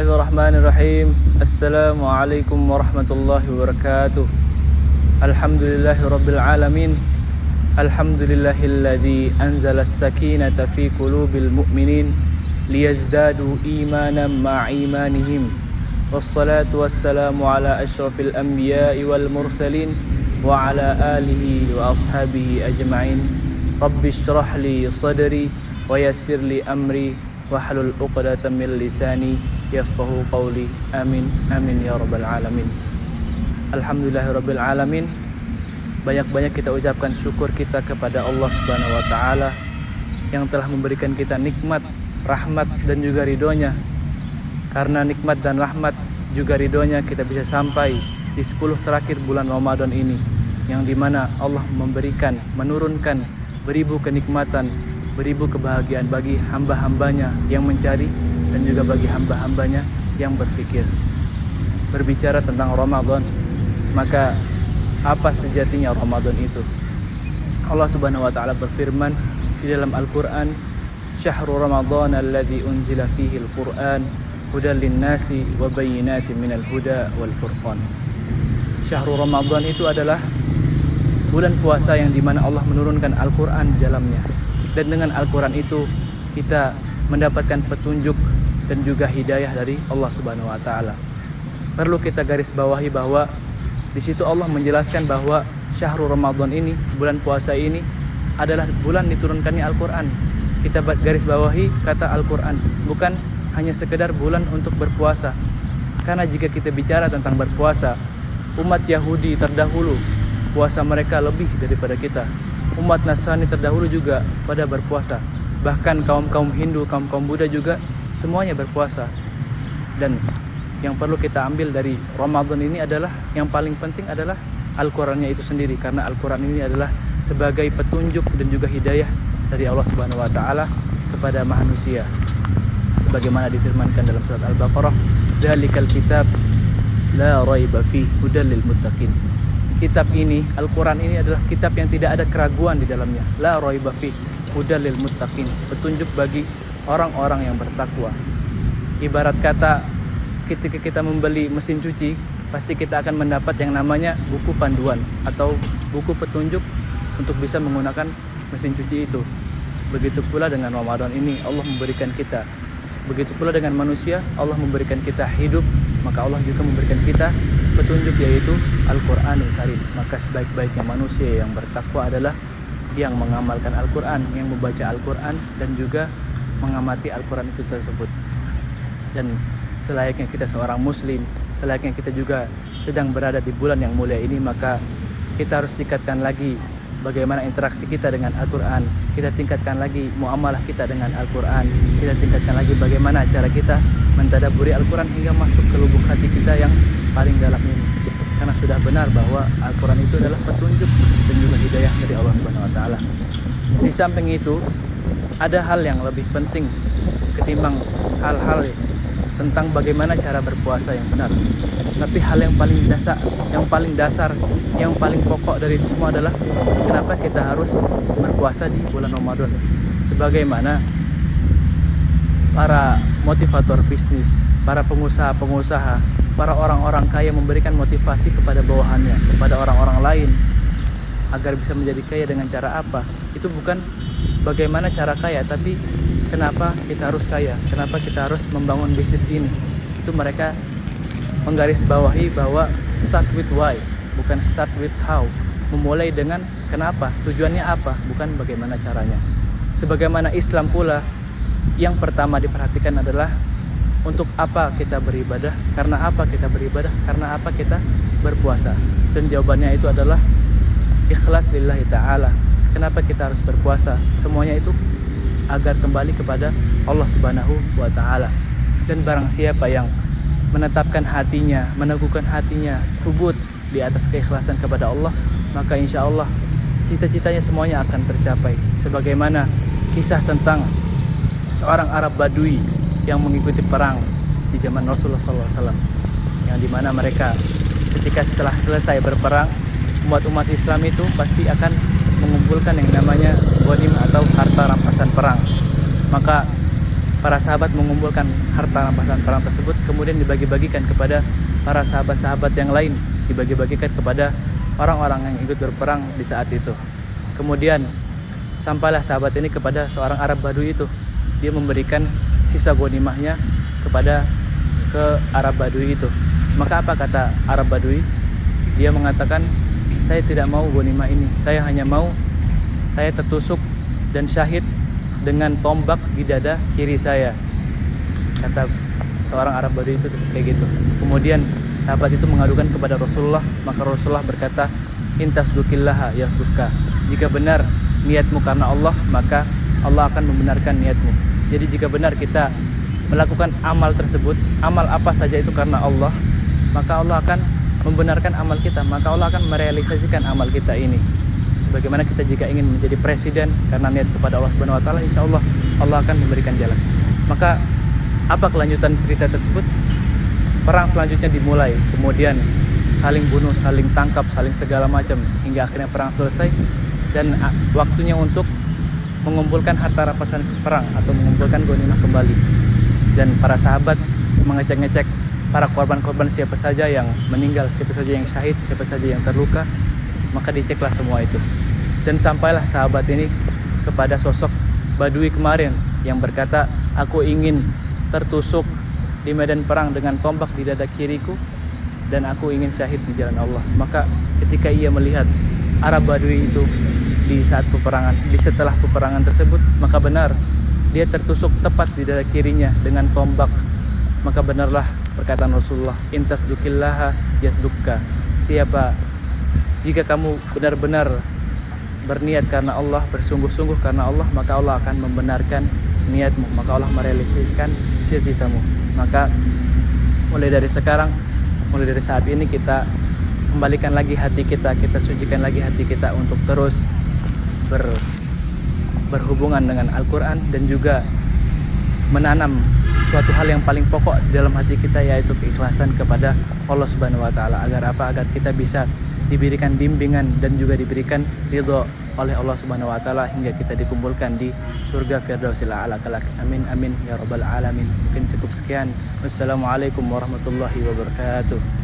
Bismillahirrahmanirrahim. Assalamualaikum warahmatullahi wabarakatuh. Alhamdulillahirabbil alamin. Alhamdulillahilladzi anzala as-sakinata fi qulubil mu'minin liyazdadu imanan ma'a imanihim. Wassalatu wassalamu ala asyrafil anbiya'i wal mursalin wa ala alihi wa ashabihi ajma'in. Rabbi shrah li sadri wa yassir li amri wahlul 'uqdatam min lisani yafqahu qawli. Amin amin ya rabbal alamin. Alhamdulillahirabbil alamin. Banyak-banyak kita ucapkan syukur kita kepada Allah Subhanahu wa taala yang telah memberikan kita nikmat, rahmat dan juga ridhonya. Karena nikmat dan rahmat juga ridhonya kita bisa sampai di 10 terakhir bulan Ramadan ini, yang dimana Allah memberikan, menurunkan beribu kenikmatan, beribu kebahagiaan bagi hamba-hambanya yang mencari dan juga bagi hamba-hambanya yang berfikir. Berbicara tentang Ramadan, maka apa sejatinya Ramadan itu? Allah Subhanahu wa taala berfirman di dalam Al-Qur'an, "Syahrul Ramadan alladzi unzila fihi al-Qur'an hudal lin-nasi wa bayyinatin minal huda wal furqan." Syahrul Ramadan itu adalah bulan puasa yang dimana Allah menurunkan Al-Qur'an di dalamnya. Dan dengan Al-Qur'an itu kita mendapatkan petunjuk dan juga hidayah dari Allah Subhanahu wa taala. Perlu kita garis bawahi bahwa di situ Allah menjelaskan bahwa Syahrul Ramadan ini, bulan puasa ini adalah bulan diturunkannya Al-Qur'an. Kita garis bawahi kata Al-Qur'an, bukan hanya sekedar bulan untuk berpuasa. Karena jika kita bicara tentang berpuasa, umat Yahudi terdahulu puasa mereka lebih daripada kita. Umat Nasrani terdahulu juga pada berpuasa. Bahkan kaum-kaum Hindu, kaum-kaum Buddha juga semuanya berpuasa. Dan yang perlu kita ambil dari Ramadan ini adalah, yang paling penting adalah Al-Qur'annya itu sendiri. Karena Al-Qur'an ini adalah sebagai petunjuk dan juga hidayah dari Allah Subhanahu wa taala kepada manusia. Sebagaimana difirmankan dalam surat Al-Baqarah, "Dzalikal kitab la raiba fihi hudal lil muttaqin." Kitab ini, Al-Qur'an ini adalah kitab yang tidak ada keraguan di dalamnya. La raiba fihi hudal lil muttaqin, petunjuk bagi orang-orang yang bertakwa. Ibarat kata, ketika kita membeli mesin cuci, pasti kita akan mendapat yang namanya buku panduan atau buku petunjuk untuk bisa menggunakan mesin cuci itu. Begitu pula dengan Ramadan ini, Allah memberikan kita. Begitu pula dengan manusia, Allah memberikan kita hidup, maka Allah juga memberikan kita petunjuk, yaitu Al-Qur'anul Karim. Maka sebaik-baiknya manusia yang bertakwa adalah yang mengamalkan Al-Qur'an, yang membaca Al-Qur'an dan juga mengamati Al-Qur'an itu tersebut. Dan selayaknya kita seorang muslim, selayaknya kita juga sedang berada di bulan yang mulia ini, maka kita harus tingkatkan lagi bagaimana interaksi kita dengan Al-Qur'an. Kita tingkatkan lagi muamalah kita dengan Al-Qur'an. Kita tingkatkan lagi bagaimana cara kita mentadabburi Al-Qur'an hingga masuk ke lubuk hati kita yang paling dalam ini. Karena sudah benar bahwa Al-Qur'an itu adalah petunjuk dan juga hidayah dari Allah Subhanahu wa taala. Di samping itu, ada hal yang lebih penting ketimbang hal-hal tentang bagaimana cara berpuasa yang benar. Tapi hal yang paling dasar, yang paling pokok dari itu semua adalah kenapa kita harus berpuasa di bulan Ramadan. Sebagaimana para motivator bisnis, para pengusaha-pengusaha, para orang-orang kaya memberikan motivasi kepada bawahannya, kepada orang-orang lain agar bisa menjadi kaya dengan cara apa? Itu bukan bagaimana cara kaya, tapi kenapa kita harus kaya, kenapa kita harus membangun bisnis ini. Itu mereka menggarisbawahi bahwa start with why, bukan start with how. Memulai dengan kenapa, tujuannya apa, bukan bagaimana caranya. Sebagaimana Islam pula, yang pertama diperhatikan adalah untuk apa kita beribadah, karena apa kita beribadah, karena apa kita berpuasa. Dan jawabannya itu adalah ikhlas lillahi ta'ala. Kenapa kita harus berpuasa? Semuanya itu agar kembali kepada Allah Subhanahu wa taala. Dan barang siapa yang menetapkan hatinya, meneguhkan hatinya, subut di atas keikhlasan kepada Allah, maka insya Allah cita-citanya semuanya akan tercapai. Sebagaimana kisah tentang seorang Arab Badui yang mengikuti perang di zaman Rasulullah SAW, yang dimana mereka ketika setelah selesai berperang, umat-umat Islam itu pasti akan mengumpulkan yang namanya ghanim atau harta rampasan perang. Maka para sahabat mengumpulkan harta rampasan perang tersebut, kemudian dibagi-bagikan kepada para sahabat-sahabat yang lain, dibagi-bagikan kepada orang-orang yang ikut berperang di saat itu. Kemudian sampailah sahabat ini kepada seorang Arab Badui itu. Dia memberikan sisa ghanimahnya kepada Arab Badui itu. Maka apa kata Arab Badui? Dia mengatakan, saya tidak mau ghanimah ini. Saya hanya mau saya tertusuk dan syahid dengan tombak di dada kiri saya. Kata seorang Arab Badui itu kayak gitu. Kemudian sahabat itu mengadukan kepada Rasulullah. Maka Rasulullah berkata, intas dukillaha yasdukka. Jika benar niatmu karena Allah, maka Allah akan membenarkan niatmu. Jadi jika benar kita melakukan amal tersebut, amal apa saja itu karena Allah, maka Allah akan membenarkan amal kita, maka Allah akan merealisasikan amal kita ini. Sebagaimana kita jika ingin menjadi presiden karena niat kepada Allah Subhanahu wa taala, insya Allah Allah akan memberikan jalan. Maka apa kelanjutan cerita tersebut? Perang selanjutnya dimulai, kemudian saling bunuh, saling tangkap, saling segala macam, hingga akhirnya perang selesai. Dan waktunya untuk mengumpulkan harta rampasan perang atau mengumpulkan ghanimah kembali. Dan para sahabat mengecek-ngecek para korban-korban, siapa saja yang meninggal, siapa saja yang syahid, siapa saja yang terluka. Maka diceklah semua itu. Dan sampailah sahabat ini kepada sosok Badui kemarin yang berkata, aku ingin tertusuk di medan perang dengan tombak di dada kiriku, dan aku ingin syahid di jalan Allah. Maka ketika ia melihat Arab Badui itu di saat peperangan, setelah peperangan tersebut, maka benar dia tertusuk tepat di dada kirinya dengan tombak. Maka benarlah perkataan Rasulullah, intas dukillaha yasdukka. Jika kamu benar-benar berniat karena Allah, bersungguh-sungguh karena Allah, maka Allah akan membenarkan niatmu, maka Allah merealisasikan cita-citamu. Maka mulai dari sekarang, mulai dari saat ini, kita kembalikan lagi hati kita, kita sucikan lagi hati kita untuk terus berhubungan dengan Al-Quran, dan juga menanam suatu hal yang paling pokok di dalam hati kita, yaitu keikhlasan kepada Allah Subhanahu wa taala. Agar apa? Agar kita bisa diberikan bimbingan dan juga diberikan ridho oleh Allah Subhanahu wa taala hingga kita dikumpulkan di surga Firdausil A'la kelak. Amin amin ya rabbal alamin. Mungkin cukup sekian. Wassalamualaikum warahmatullahi wabarakatuh.